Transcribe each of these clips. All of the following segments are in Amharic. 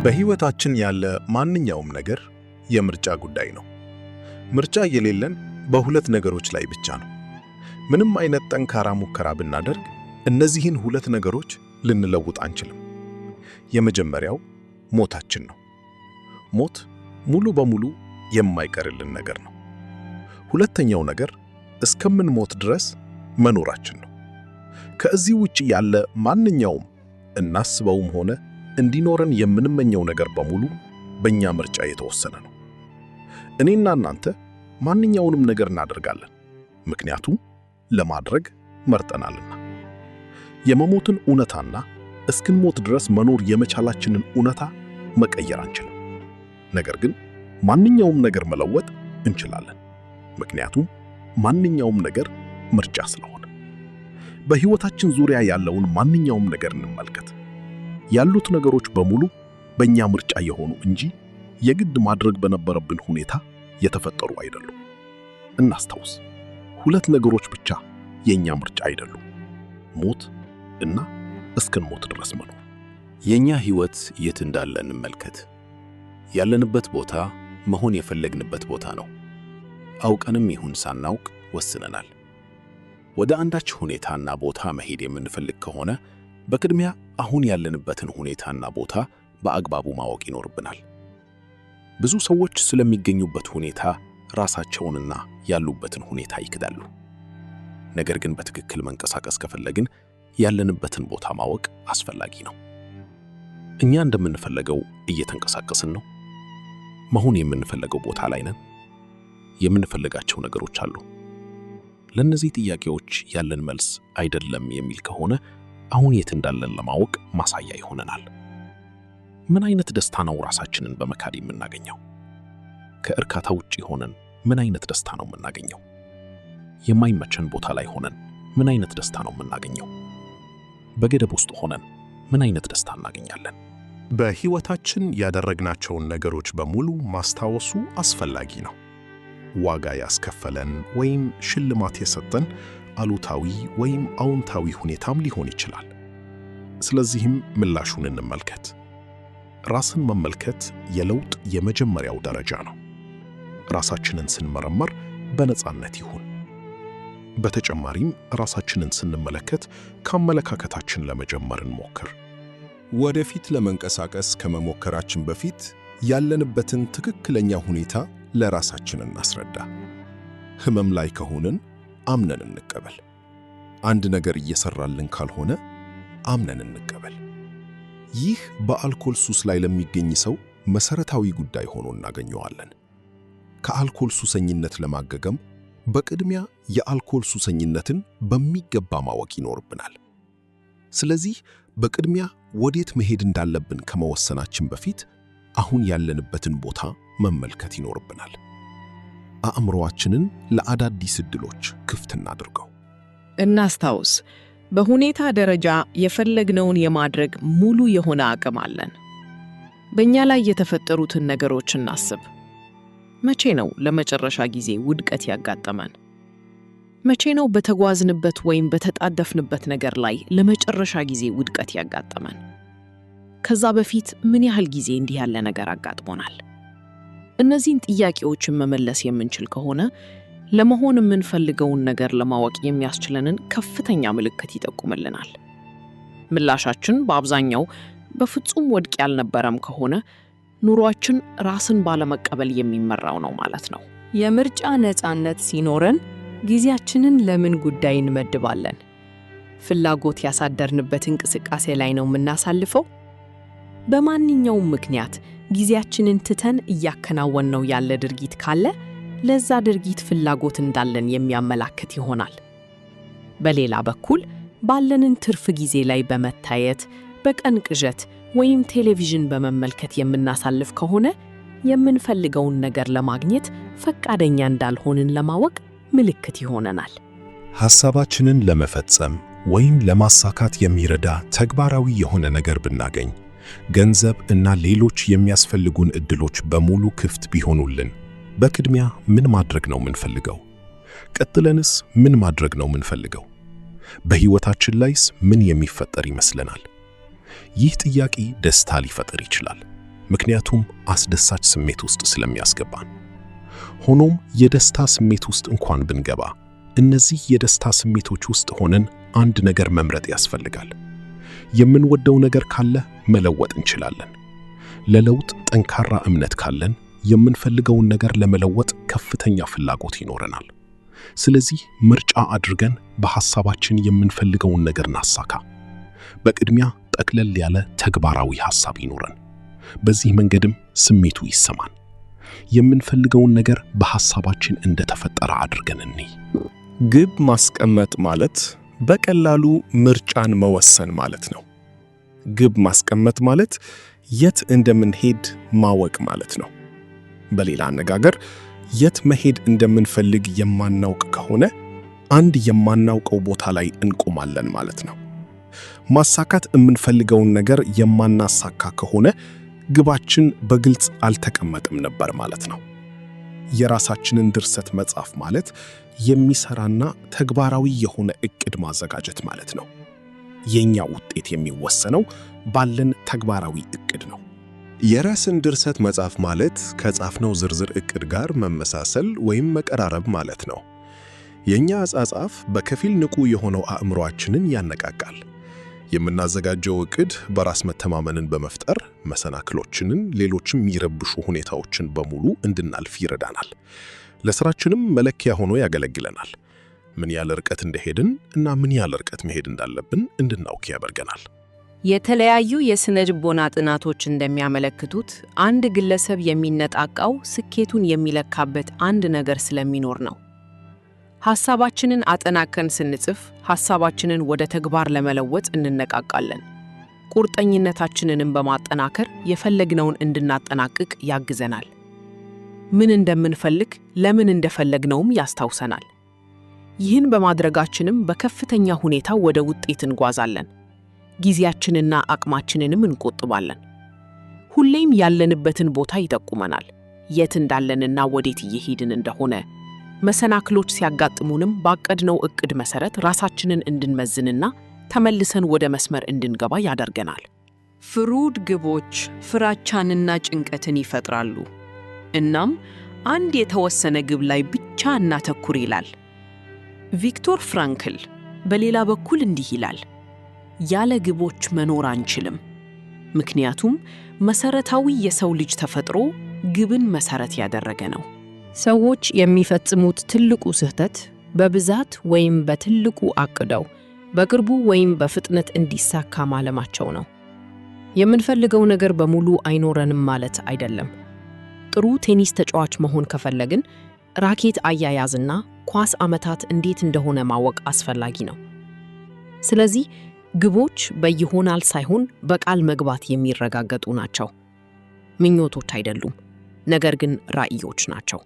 በህይወታችን ያለ ማንኛውም ነገር የምርጫ ጉዳይ ነው። ምርጫ የሌለን በሁለት ነገሮች ላይ ብቻ ነው። ምንም አይነት ጠንካራ ሙከራ ብናደርግ እነዚህን ሁለት ነገሮች ልንለውጥ አንችልም። የመጀመሪያው ሞታችን ነው። ሞት ሙሉ በሙሉ የማይቀርልን ነገር ነው። ሁለተኛው ነገር እስከምንሞት ድረስ መኖራችን ነው። ከዚህ ውጪ ያለ ማንኛውም እናስበውም ሆነ እንዲኖረን የምንመኘው ነገር በሙሉ በእኛ ምርጫ የተወሰነ ነው። እኔና እናንተ ማንኛውንም ነገር እናደርጋለን፣ ምክንያቱም ለማድረግ መርጠናልና። የመሞትን እውነታና እስክንሞት ድረስ መኖር የመቻላችንን እውነታ መቀየር አንችልም። ነገር ግን ማንኛውም ነገር መለወጥ እንችላለን፣ ምክንያቱም ማንኛውም ነገር ምርጫ ስለሆነ። በሕይወታችን ዙሪያ ያለውን ማንኛውም ነገር እንመልከት። ያሉት ነገሮች በሙሉ በእኛ ምርጫ የሆኑ እንጂ የግድ ማድረግ በነበረብን ሁኔታ የተፈጠሩ አይደሉም። እናስታውስ፣ ሁለት ነገሮች ብቻ የእኛ ምርጫ አይደሉም፤ ሞት እና እስክንሞት ድረስ መኖር። የእኛ ሕይወት የት እንዳለ እንመልከት። ያለንበት ቦታ መሆን የፈለግንበት ቦታ ነው። አውቀንም ይሁን ሳናውቅ ወስነናል። ወደ አንዳች ሁኔታና ቦታ መሄድ የምንፈልግ ከሆነ በቅድሚያ አሁን ያለንበትን ሁኔታና ቦታ በአግባቡ ማወቅ ይኖርብናል። ብዙ ሰዎች ስለሚገኙበት ሁኔታ ራሳቸውንና ያሉበትን ሁኔታ ይክዳሉ። ነገር ግን በትክክል መንቀሳቀስ ከፈለግን ያለንበትን ቦታ ማወቅ አስፈላጊ ነው። እኛ እንደምንፈልገው እየተንቀሳቀስን ነው? መሆን የምንፈልገው ቦታ ላይ ነን? የምንፈልጋቸው ነገሮች አሉ? ለእነዚህ ጥያቄዎች ያለን መልስ አይደለም የሚል ከሆነ አሁን የት እንዳለን ለማወቅ ማሳያ ይሆነናል። ምን አይነት ደስታ ነው ራሳችንን በመካድ የምናገኘው? ከእርካታ ውጪ ሆነን ምን አይነት ደስታ ነው የምናገኘው? የማይመቸን ቦታ ላይ ሆነን ምን አይነት ደስታ ነው የምናገኘው? በገደብ ውስጥ ሆነን ምን አይነት ደስታ እናገኛለን? በሕይወታችን ያደረግናቸውን ነገሮች በሙሉ ማስታወሱ አስፈላጊ ነው። ዋጋ ያስከፈለን ወይም ሽልማት የሰጠን አሉታዊ ወይም አዎንታዊ ሁኔታም ሊሆን ይችላል። ስለዚህም ምላሹን እንመልከት። ራስን መመልከት የለውጥ የመጀመሪያው ደረጃ ነው። ራሳችንን ስንመረመር በነጻነት ይሁን። በተጨማሪም ራሳችንን ስንመለከት ከአመለካከታችን ለመጀመር እንሞክር። ወደፊት ለመንቀሳቀስ ከመሞከራችን በፊት ያለንበትን ትክክለኛ ሁኔታ ለራሳችን እናስረዳ። ሕመም ላይ ከሆንን አምነን እንቀበል። አንድ ነገር እየሰራልን ካልሆነ አምነን እንቀበል። ይህ በአልኮል ሱስ ላይ ለሚገኝ ሰው መሰረታዊ ጉዳይ ሆኖ እናገኘዋለን። ከአልኮል ሱሰኝነት ለማገገም በቅድሚያ የአልኮል ሱሰኝነትን በሚገባ ማወቅ ይኖርብናል። ስለዚህ በቅድሚያ ወዴት መሄድ እንዳለብን ከመወሰናችን በፊት አሁን ያለንበትን ቦታ መመልከት ይኖርብናል። አእምሮአችንን ለአዳዲስ ዕድሎች ክፍት እናድርገው። እናስታውስ፣ በሁኔታ ደረጃ የፈለግነውን የማድረግ ሙሉ የሆነ አቅም አለን። በእኛ ላይ የተፈጠሩትን ነገሮች እናስብ። መቼ ነው ለመጨረሻ ጊዜ ውድቀት ያጋጠመን? መቼ ነው በተጓዝንበት ወይም በተጣደፍንበት ነገር ላይ ለመጨረሻ ጊዜ ውድቀት ያጋጠመን? ከዛ በፊት ምን ያህል ጊዜ እንዲህ ያለ ነገር አጋጥሞናል? እነዚህን ጥያቄዎችን መመለስ የምንችል ከሆነ ለመሆን የምንፈልገውን ነገር ለማወቅ የሚያስችለንን ከፍተኛ ምልክት ይጠቁምልናል። ምላሻችን በአብዛኛው በፍጹም ወድቅ ያልነበረም ከሆነ ኑሯችን ራስን ባለመቀበል የሚመራው ነው ማለት ነው። የምርጫ ነፃነት ሲኖረን ጊዜያችንን ለምን ጉዳይ እንመድባለን? ፍላጎት ያሳደርንበት እንቅስቃሴ ላይ ነው የምናሳልፈው? በማንኛውም ምክንያት ጊዜያችንን ትተን እያከናወንነው ያለ ድርጊት ካለ ለዛ ድርጊት ፍላጎት እንዳለን የሚያመላክት ይሆናል። በሌላ በኩል ባለንን ትርፍ ጊዜ ላይ በመታየት በቀን ቅዠት ወይም ቴሌቪዥን በመመልከት የምናሳልፍ ከሆነ የምንፈልገውን ነገር ለማግኘት ፈቃደኛ እንዳልሆንን ለማወቅ ምልክት ይሆነናል። ሐሳባችንን ለመፈጸም ወይም ለማሳካት የሚረዳ ተግባራዊ የሆነ ነገር ብናገኝ፣ ገንዘብ እና ሌሎች የሚያስፈልጉን ዕድሎች በሙሉ ክፍት ቢሆኑልን፣ በቅድሚያ ምን ማድረግ ነው የምንፈልገው? ቀጥለንስ ምን ማድረግ ነው የምንፈልገው? በሕይወታችን ላይስ ምን የሚፈጠር ይመስለናል? ይህ ጥያቄ ደስታ ሊፈጥር ይችላል፣ ምክንያቱም አስደሳች ስሜት ውስጥ ስለሚያስገባን። ሆኖም የደስታ ስሜት ውስጥ እንኳን ብንገባ እነዚህ የደስታ ስሜቶች ውስጥ ሆነን አንድ ነገር መምረጥ ያስፈልጋል። የምንወደው ነገር ካለ መለወጥ እንችላለን። ለለውጥ ጠንካራ እምነት ካለን የምንፈልገውን ነገር ለመለወጥ ከፍተኛ ፍላጎት ይኖረናል። ስለዚህ ምርጫ አድርገን በሐሳባችን የምንፈልገውን ነገር እናሳካ። በቅድሚያ ጠቅለል ያለ ተግባራዊ ሐሳብ ይኖረን። በዚህ መንገድም ስሜቱ ይሰማን። የምንፈልገውን ነገር በሐሳባችን እንደተፈጠረ አድርገን እንይ። ግብ ማስቀመጥ ማለት በቀላሉ ምርጫን መወሰን ማለት ነው። ግብ ማስቀመጥ ማለት የት እንደምንሄድ ማወቅ ማለት ነው። በሌላ አነጋገር የት መሄድ እንደምንፈልግ የማናውቅ ከሆነ አንድ የማናውቀው ቦታ ላይ እንቆማለን ማለት ነው። ማሳካት የምንፈልገውን ነገር የማናሳካ ከሆነ ግባችን በግልጽ አልተቀመጠም ነበር ማለት ነው። የራሳችንን ድርሰት መጻፍ ማለት የሚሰራና ተግባራዊ የሆነ ዕቅድ ማዘጋጀት ማለት ነው። የኛ ውጤት የሚወሰነው ባለን ተግባራዊ ዕቅድ ነው። የራስን ድርሰት መጻፍ ማለት ከጻፍነው ዝርዝር ዕቅድ ጋር መመሳሰል ወይም መቀራረብ ማለት ነው። የኛ አጻጻፍ በከፊል ንቁ የሆነው አእምሮአችንን ያነቃቃል። የምናዘጋጀው ዕቅድ በራስ መተማመንን በመፍጠር መሰናክሎችንን፣ ሌሎችም የሚረብሹ ሁኔታዎችን በሙሉ እንድናልፍ ይረዳናል። ለሥራችንም መለኪያ ሆኖ ያገለግለናል። ምን ያህል ርቀት እንደሄድን እና ምን ያህል ርቀት መሄድ እንዳለብን እንድናውቅ ያደርገናል። የተለያዩ የስነ ልቦና ጥናቶች እንደሚያመለክቱት አንድ ግለሰብ የሚነጣቃው ስኬቱን የሚለካበት አንድ ነገር ስለሚኖር ነው። ሐሳባችንን አጠናከን ስንጽፍ ሐሳባችንን ወደ ተግባር ለመለወጥ እንነቃቃለን። ቁርጠኝነታችንንም በማጠናከር የፈለግነውን እንድናጠናቅቅ ያግዘናል። ምን እንደምንፈልግ ለምን እንደፈለግነውም ያስታውሰናል። ይህን በማድረጋችንም በከፍተኛ ሁኔታ ወደ ውጤት እንጓዛለን። ጊዜያችንና አቅማችንንም እንቆጥባለን። ሁሌም ያለንበትን ቦታ ይጠቁመናል። የት እንዳለንና ወዴት እየሄድን እንደሆነ። መሰናክሎች ሲያጋጥሙንም ባቀድነው ዕቅድ መሰረት ራሳችንን እንድንመዝንና ተመልሰን ወደ መስመር እንድንገባ ያደርገናል። ፍሩድ ግቦች ፍራቻንና ጭንቀትን ይፈጥራሉ። እናም አንድ የተወሰነ ግብ ላይ ብቻ እናተኩር ይላል። ቪክቶር ፍራንክል በሌላ በኩል እንዲህ ይላል፣ ያለ ግቦች መኖር አንችልም። ምክንያቱም መሰረታዊ የሰው ልጅ ተፈጥሮ ግብን መሰረት ያደረገ ነው። ሰዎች የሚፈጽሙት ትልቁ ስህተት በብዛት ወይም በትልቁ አቅደው በቅርቡ ወይም በፍጥነት እንዲሳካ ማለማቸው ነው። የምንፈልገው ነገር በሙሉ አይኖረንም ማለት አይደለም። ጥሩ ቴኒስ ተጫዋች መሆን ከፈለግን ራኬት አያያዝና ኳስ ዓመታት እንዴት እንደሆነ ማወቅ አስፈላጊ ነው። ስለዚህ ግቦች በይሆናል ሳይሆን በቃል መግባት የሚረጋገጡ ናቸው። ምኞቶች አይደሉም፣ ነገር ግን ራዕዮች ናቸው።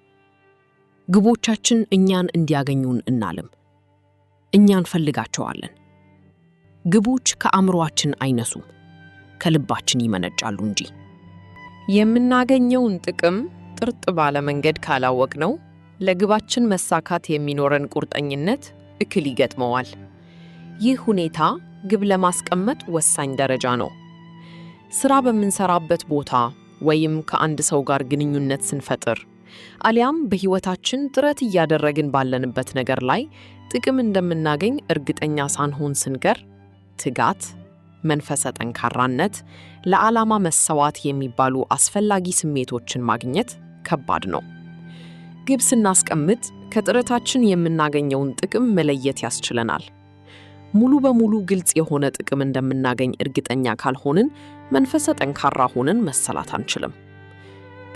ግቦቻችን እኛን እንዲያገኙን እናልም። እኛን ፈልጋቸዋለን። ግቦች ከአእምሮአችን አይነሱም፣ ከልባችን ይመነጫሉ እንጂ። የምናገኘውን ጥቅም ጥርጥ ባለ መንገድ ካላወቅነው ለግባችን መሳካት የሚኖረን ቁርጠኝነት እክል ይገጥመዋል። ይህ ሁኔታ ግብ ለማስቀመጥ ወሳኝ ደረጃ ነው። ሥራ በምንሰራበት ቦታ ወይም ከአንድ ሰው ጋር ግንኙነት ስንፈጥር አሊያም በሕይወታችን ጥረት እያደረግን ባለንበት ነገር ላይ ጥቅም እንደምናገኝ እርግጠኛ ሳንሆን ስንቀር ትጋት፣ መንፈሰ ጠንካራነት፣ ለዓላማ መሰዋት የሚባሉ አስፈላጊ ስሜቶችን ማግኘት ከባድ ነው። ግብ ስናስቀምጥ ከጥረታችን የምናገኘውን ጥቅም መለየት ያስችለናል። ሙሉ በሙሉ ግልጽ የሆነ ጥቅም እንደምናገኝ እርግጠኛ ካልሆንን መንፈሰ ጠንካራ ሆነን መሰላት አንችልም።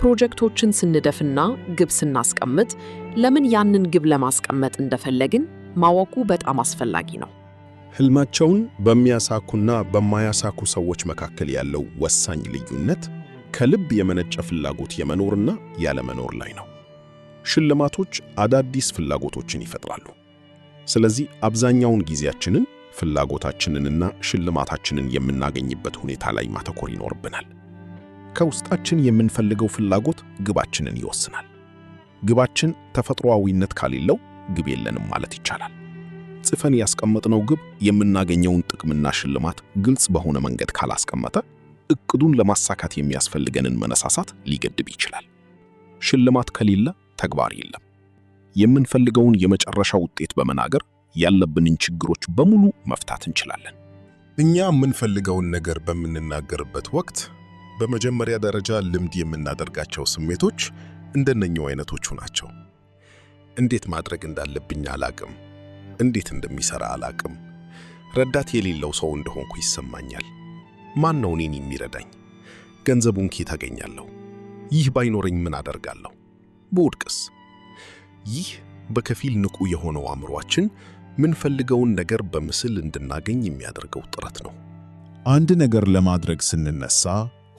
ፕሮጀክቶችን ስንደፍና ግብ ስናስቀምጥ ለምን ያንን ግብ ለማስቀመጥ እንደፈለግን ማወቁ በጣም አስፈላጊ ነው። ሕልማቸውን በሚያሳኩና በማያሳኩ ሰዎች መካከል ያለው ወሳኝ ልዩነት ከልብ የመነጨ ፍላጎት የመኖርና ያለመኖር ላይ ነው። ሽልማቶች አዳዲስ ፍላጎቶችን ይፈጥራሉ። ስለዚህ አብዛኛውን ጊዜያችንን ፍላጎታችንንና ሽልማታችንን የምናገኝበት ሁኔታ ላይ ማተኮር ይኖርብናል። ከውስጣችን የምንፈልገው ፍላጎት ግባችንን ይወስናል። ግባችን ተፈጥሯዊነት ከሌለው ግብ የለንም ማለት ይቻላል። ጽፈን ያስቀመጥነው ግብ የምናገኘውን ጥቅምና ሽልማት ግልጽ በሆነ መንገድ ካላስቀመጠ እቅዱን ለማሳካት የሚያስፈልገንን መነሳሳት ሊገድብ ይችላል። ሽልማት ከሌለ ተግባር የለም። የምንፈልገውን የመጨረሻ ውጤት በመናገር ያለብንን ችግሮች በሙሉ መፍታት እንችላለን። እኛ የምንፈልገውን ነገር በምንናገርበት ወቅት በመጀመሪያ ደረጃ ልምድ የምናደርጋቸው ስሜቶች እንደነኛው አይነቶቹ ናቸው። እንዴት ማድረግ እንዳለብኝ አላቅም፣ እንዴት እንደሚሰራ አላቅም፣ ረዳት የሌለው ሰው እንደሆንኩ ይሰማኛል፣ ማን ነው እኔን የሚረዳኝ፣ ገንዘቡን ከየት አገኛለሁ፣ ይህ ባይኖረኝ ምን አደርጋለሁ፣ በውድቅስ? ይህ በከፊል ንቁ የሆነው አእምሮአችን ምንፈልገውን ነገር በምስል እንድናገኝ የሚያደርገው ጥረት ነው። አንድ ነገር ለማድረግ ስንነሳ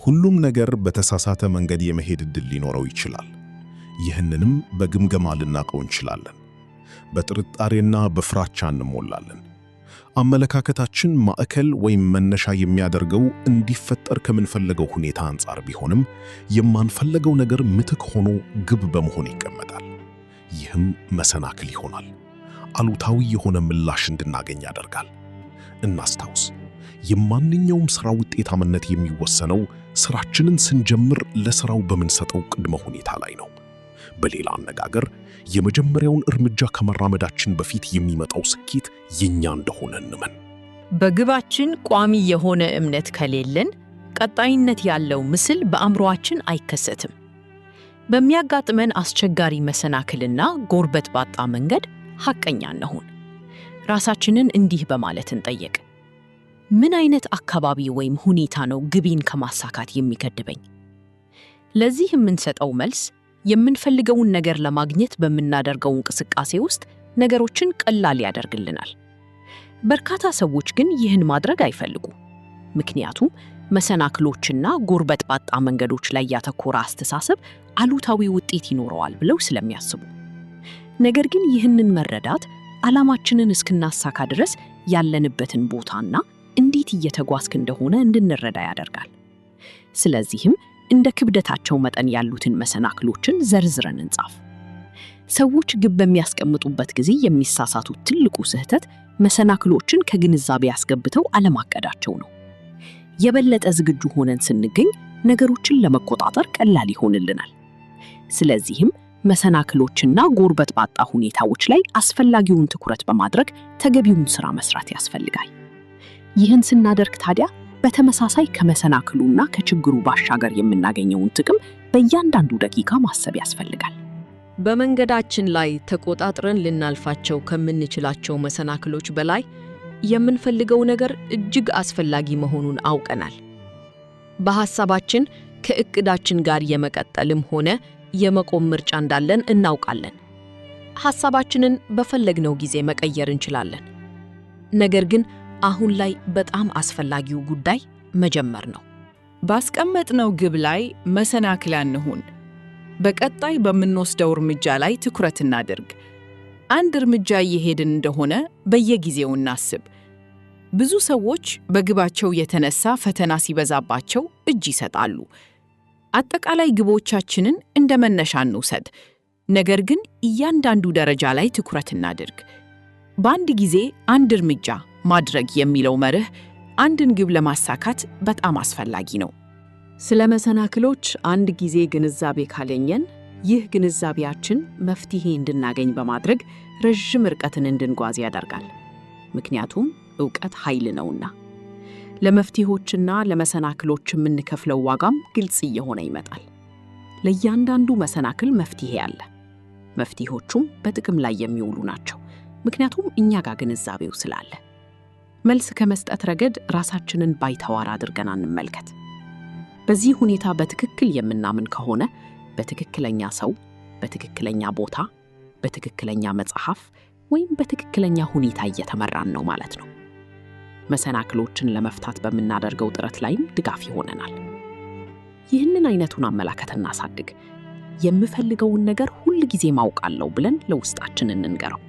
ሁሉም ነገር በተሳሳተ መንገድ የመሄድ ዕድል ሊኖረው ይችላል። ይህንንም በግምገማ ልናቀው እንችላለን። በጥርጣሬና በፍራቻ እንሞላለን። አመለካከታችን ማዕከል ወይም መነሻ የሚያደርገው እንዲፈጠር ከምንፈልገው ሁኔታ አንጻር ቢሆንም የማንፈልገው ነገር ምትክ ሆኖ ግብ በመሆን ይቀመጣል። ይህም መሰናክል ይሆናል። አሉታዊ የሆነ ምላሽ እንድናገኝ ያደርጋል። እናስታውስ፣ የማንኛውም ሥራ ውጤታምነት የሚወሰነው ሥራችንን ስንጀምር ለሥራው በምንሰጠው ቅድመ ሁኔታ ላይ ነው። በሌላ አነጋገር የመጀመሪያውን እርምጃ ከመራመዳችን በፊት የሚመጣው ስኬት የኛ እንደሆነ እንመን። በግባችን ቋሚ የሆነ እምነት ከሌለን ቀጣይነት ያለው ምስል በአእምሮአችን አይከሰትም። በሚያጋጥመን አስቸጋሪ መሰናክልና ጎርበት ባጣ መንገድ ሐቀኛ እንሁን። ራሳችንን እንዲህ በማለት እንጠይቅ። ምን አይነት አካባቢ ወይም ሁኔታ ነው ግቤን ከማሳካት የሚገድበኝ? ለዚህ የምንሰጠው መልስ የምንፈልገውን ነገር ለማግኘት በምናደርገው እንቅስቃሴ ውስጥ ነገሮችን ቀላል ያደርግልናል። በርካታ ሰዎች ግን ይህን ማድረግ አይፈልጉም። ምክንያቱም መሰናክሎችና ጎርበት ባጣ መንገዶች ላይ ያተኮረ አስተሳሰብ አሉታዊ ውጤት ይኖረዋል ብለው ስለሚያስቡ። ነገር ግን ይህንን መረዳት ዓላማችንን እስክናሳካ ድረስ ያለንበትን ቦታና እንዴት እየተጓዝክ እንደሆነ እንድንረዳ ያደርጋል። ስለዚህም እንደ ክብደታቸው መጠን ያሉትን መሰናክሎችን ዘርዝረን እንጻፍ። ሰዎች ግብ በሚያስቀምጡበት ጊዜ የሚሳሳቱት ትልቁ ስህተት መሰናክሎችን ከግንዛቤ ያስገብተው አለማቀዳቸው ነው። የበለጠ ዝግጁ ሆነን ስንገኝ ነገሮችን ለመቆጣጠር ቀላል ይሆንልናል። ስለዚህም መሰናክሎችና ጎርበት ባጣ ሁኔታዎች ላይ አስፈላጊውን ትኩረት በማድረግ ተገቢውን ሥራ መስራት ያስፈልጋል። ይህን ስናደርግ ታዲያ በተመሳሳይ ከመሰናክሉና ከችግሩ ባሻገር የምናገኘውን ጥቅም በእያንዳንዱ ደቂቃ ማሰብ ያስፈልጋል። በመንገዳችን ላይ ተቆጣጥረን ልናልፋቸው ከምንችላቸው መሰናክሎች በላይ የምንፈልገው ነገር እጅግ አስፈላጊ መሆኑን አውቀናል። በሐሳባችን ከእቅዳችን ጋር የመቀጠልም ሆነ የመቆም ምርጫ እንዳለን እናውቃለን። ሐሳባችንን በፈለግነው ጊዜ መቀየር እንችላለን። ነገር ግን አሁን ላይ በጣም አስፈላጊው ጉዳይ መጀመር ነው። ባስቀመጥነው ግብ ላይ መሰናክል አንሁን። በቀጣይ በምንወስደው እርምጃ ላይ ትኩረት እናድርግ። አንድ እርምጃ እየሄድን እንደሆነ በየጊዜው እናስብ። ብዙ ሰዎች በግባቸው የተነሳ ፈተና ሲበዛባቸው እጅ ይሰጣሉ። አጠቃላይ ግቦቻችንን እንደ መነሻ እንውሰድ፣ ነገር ግን እያንዳንዱ ደረጃ ላይ ትኩረት እናድርግ። በአንድ ጊዜ አንድ እርምጃ ማድረግ የሚለው መርህ አንድን ግብ ለማሳካት በጣም አስፈላጊ ነው። ስለ መሰናክሎች አንድ ጊዜ ግንዛቤ ካገኘን ይህ ግንዛቤያችን መፍትሄ እንድናገኝ በማድረግ ረዥም ርቀትን እንድንጓዝ ያደርጋል። ምክንያቱም ዕውቀት ኃይል ነውና። ለመፍትሄዎችና ለመሰናክሎች የምንከፍለው ዋጋም ግልጽ እየሆነ ይመጣል። ለእያንዳንዱ መሰናክል መፍትሄ አለ። መፍትሄዎቹም በጥቅም ላይ የሚውሉ ናቸው፣ ምክንያቱም እኛ ጋር ግንዛቤው ስላለ። መልስ ከመስጠት ረገድ ራሳችንን ባይተዋር አድርገን እንመልከት። በዚህ ሁኔታ በትክክል የምናምን ከሆነ በትክክለኛ ሰው፣ በትክክለኛ ቦታ፣ በትክክለኛ መጽሐፍ ወይም በትክክለኛ ሁኔታ እየተመራን ነው ማለት ነው። መሰናክሎችን ለመፍታት በምናደርገው ጥረት ላይም ድጋፍ ይሆነናል። ይህንን አይነቱን አመለካከት እናሳድግ። የምፈልገውን ነገር ሁል ጊዜ ማውቃለሁ ብለን ለውስጣችን እንንገረው።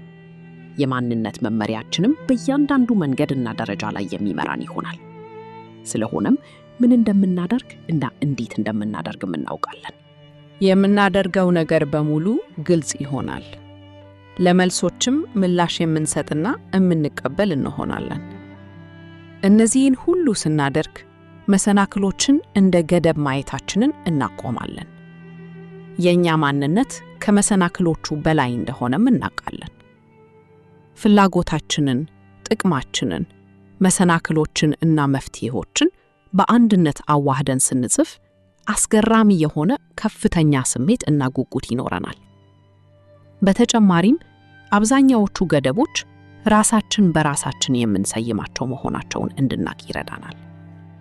የማንነት መመሪያችንም በእያንዳንዱ መንገድና ደረጃ ላይ የሚመራን ይሆናል። ስለሆነም ምን እንደምናደርግ እና እንዴት እንደምናደርግም እናውቃለን። የምናደርገው ነገር በሙሉ ግልጽ ይሆናል። ለመልሶችም ምላሽ የምንሰጥና የምንቀበል እንሆናለን። እነዚህን ሁሉ ስናደርግ መሰናክሎችን እንደ ገደብ ማየታችንን እናቆማለን። የእኛ ማንነት ከመሰናክሎቹ በላይ እንደሆነም እናውቃለን። ፍላጎታችንን፣ ጥቅማችንን፣ መሰናክሎችን እና መፍትሄዎችን በአንድነት አዋህደን ስንጽፍ አስገራሚ የሆነ ከፍተኛ ስሜት እና ጉጉት ይኖረናል። በተጨማሪም አብዛኛዎቹ ገደቦች ራሳችን በራሳችን የምንሰይማቸው መሆናቸውን እንድናቅ ይረዳናል።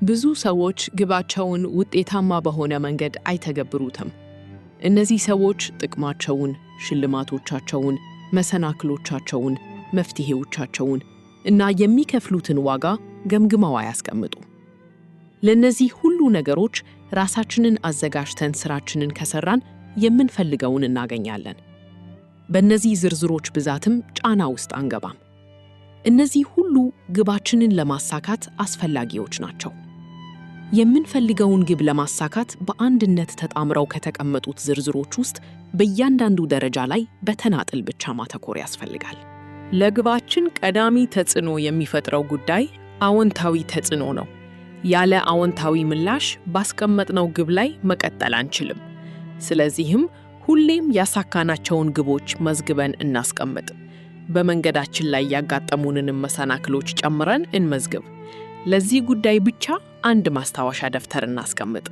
ብዙ ሰዎች ግባቸውን ውጤታማ በሆነ መንገድ አይተገብሩትም። እነዚህ ሰዎች ጥቅማቸውን፣ ሽልማቶቻቸውን፣ መሰናክሎቻቸውን፣ መፍትሄዎቻቸውን እና የሚከፍሉትን ዋጋ ገምግመው አያስቀምጡ። ለእነዚህ ሁሉ ነገሮች ራሳችንን አዘጋጅተን ስራችንን ከሰራን የምንፈልገውን እናገኛለን። በእነዚህ ዝርዝሮች ብዛትም ጫና ውስጥ አንገባም። እነዚህ ሁሉ ግባችንን ለማሳካት አስፈላጊዎች ናቸው። የምንፈልገውን ግብ ለማሳካት በአንድነት ተጣምረው ከተቀመጡት ዝርዝሮች ውስጥ በእያንዳንዱ ደረጃ ላይ በተናጥል ብቻ ማተኮር ያስፈልጋል። ለግባችን ቀዳሚ ተጽዕኖ የሚፈጥረው ጉዳይ አዎንታዊ ተጽዕኖ ነው። ያለ አዎንታዊ ምላሽ ባስቀመጥነው ግብ ላይ መቀጠል አንችልም። ስለዚህም ሁሌም ያሳካናቸውን ግቦች መዝግበን እናስቀምጥ። በመንገዳችን ላይ ያጋጠሙንንም መሰናክሎች ጨምረን እንመዝግብ። ለዚህ ጉዳይ ብቻ አንድ ማስታወሻ ደብተር እናስቀምጥ።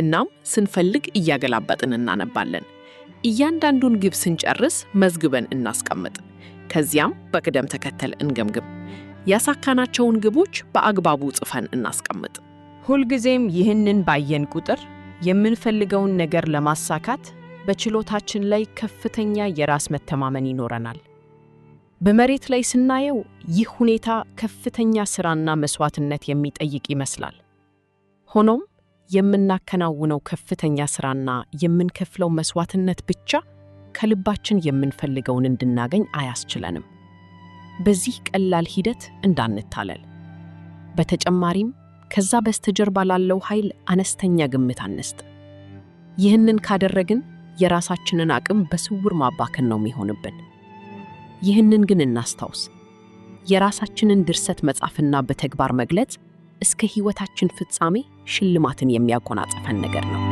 እናም ስንፈልግ እያገላበጥን እናነባለን። እያንዳንዱን ግብ ስንጨርስ መዝግበን እናስቀምጥ። ከዚያም በቅደም ተከተል እንገምግም። ያሳካናቸውን ግቦች በአግባቡ ጽፈን እናስቀምጥ። ሁልጊዜም ይህንን ባየን ቁጥር የምንፈልገውን ነገር ለማሳካት በችሎታችን ላይ ከፍተኛ የራስ መተማመን ይኖረናል። በመሬት ላይ ስናየው ይህ ሁኔታ ከፍተኛ ሥራና መስዋዕትነት የሚጠይቅ ይመስላል። ሆኖም የምናከናውነው ከፍተኛ ሥራና የምንከፍለው መስዋዕትነት ብቻ ከልባችን የምንፈልገውን እንድናገኝ አያስችለንም። በዚህ ቀላል ሂደት እንዳንታለል። በተጨማሪም ከዛ በስተጀርባ ላለው ኃይል አነስተኛ ግምት አንስጥ። ይህንን ካደረግን የራሳችንን አቅም በስውር ማባከን ነው የሚሆንብን። ይህንን ግን እናስታውስ፣ የራሳችንን ድርሰት መጻፍና በተግባር መግለጽ እስከ ሕይወታችን ፍጻሜ ሽልማትን የሚያጎናጽፈን ነገር ነው።